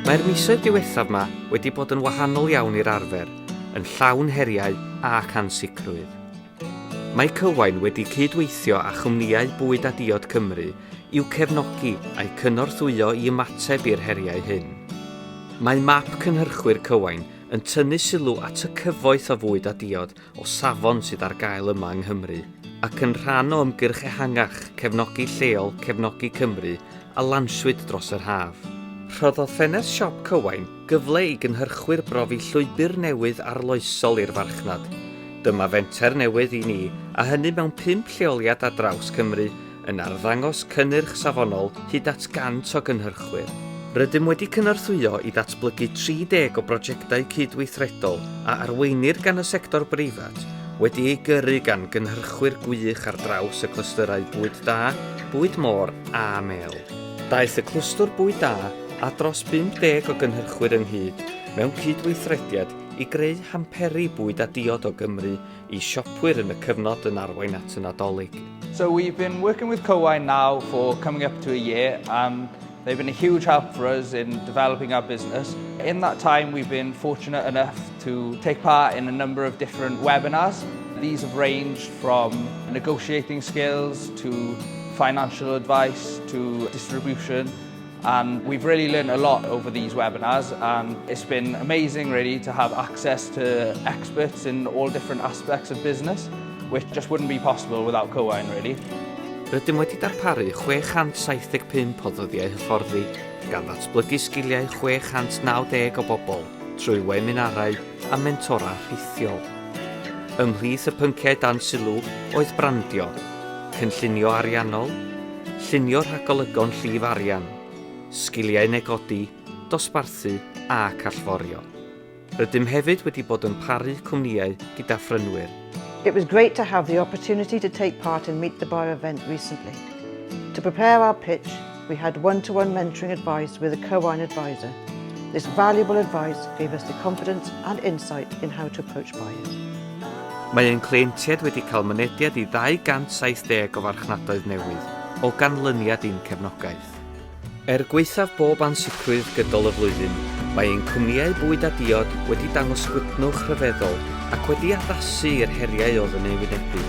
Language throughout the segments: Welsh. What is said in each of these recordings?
Mae'r misoedd diwethaf yma wedi bod yn wahanol iawn i'r arfer, yn llawn heriau ac ansicrwydd. Mae Cywain wedi cydweithio â chwmniau bwyd a diod Cymru i'w cefnogi a'i cynorthwyo i ymateb i'r heriau hyn. Mae map cynhyrchwyr Cywain yn tynnu sylw at y cyfoeth o fwyd a diod o safon sydd ar gael yma yng Nghymru, ac yn rhan o ymgyrch ehangach cefnogi lleol cefnogi Cymru a lanswyd dros yr haf. Rhoddodd ffenest siop Cywain gyfle i gynhyrchwyr brofi llwybr newydd arloesol i'r farchnad. Dyma fenter newydd i ni, a hynny mewn 5 lleoliad ar draws Cymru, yn arddangos cynnyrch safonol hyd at 100 o gynhyrchwyr. Rydym wedi cynorthwyo i ddatblygu 30 o brosiectau cydweithredol a arweinir gan y sector breifat, wedi ei gyrru gan gynhyrchwyr gwych ar draws y clystyrau bwyd da, bwyd môr a Mae'r. Daeth y clwstwr bwyd da a dros 50 o gynhyrchwyr ynghyd mewn cydweithrediad i greu hamperi bwyd a diod o Gymru i siopwyr yn y cyfnod yn arwain at y Nadolig. So we've been working with Cywain now for coming up to a year, and they've been a huge help for us in developing our business. In that time, we've been fortunate enough to take part in a number of different webinars. These have ranged from negotiating skills to financial advice to distribution. And we've really learned a lot over these webinars, and it's been amazing really to have access to experts in all different aspects of business, which just wouldn't be possible without Cywain really. Rydym wedi darparu 675 o ddyddiau hyfforddi, gan ddatblygu sgiliau 690 o bobl trwy webinarau a mentora rhithiol. Ymhlith y pynciau dan sylw oedd brandio, cynllunio ariannol, llunio rhagolygon llif arian, sgiliau negodi, dosbarthu a callforio. Rydym hefyd wedi bod yn paru cwmniau gyda phrynwyr. It was great to have the opportunity to take part in Meet the Buyer event recently. To prepare our pitch, we had one-to-one mentoring advice with a Cywain advisor. This valuable advice gave us the confidence and insight in how to approach buyers. Mae ein cleientiaid wedi cael mynediad i 270 o farchnadoedd newydd o ganlyniad un cefnogaeth. Gweithaf bob ansicrwydd gydol y flwyddyn, mae ein cwmniau bwyd a diod wedi dangos gwydnwch rhyfeddol ac wedi addasu i'r heriau oedd yn ei wynebu.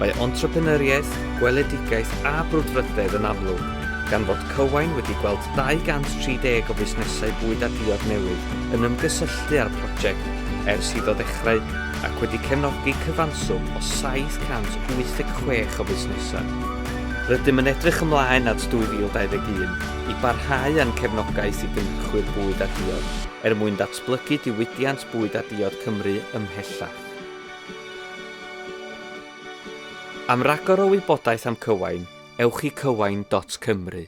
Mae entrepreneuriaeth, gweledigaeth a brwdfrydedd yn amlwg, gan fod Cywain wedi gweld 230 o busnesau bwyd a diod newydd yn ymgysylltu â'r prosiect ers iddo ddechrau, ac wedi cefnogi cyfanswm o 786 o busnesau. Rydym yn edrych ymlaen at 2021 i barhau a'n cefnogaeth i gynhyrchwyr bwyd a diod mwyn datblygu diwydiant bwyd a diod Cymru ymhellach. Am ragor o wybodaeth am Cywain, ewch i cywain.cymru.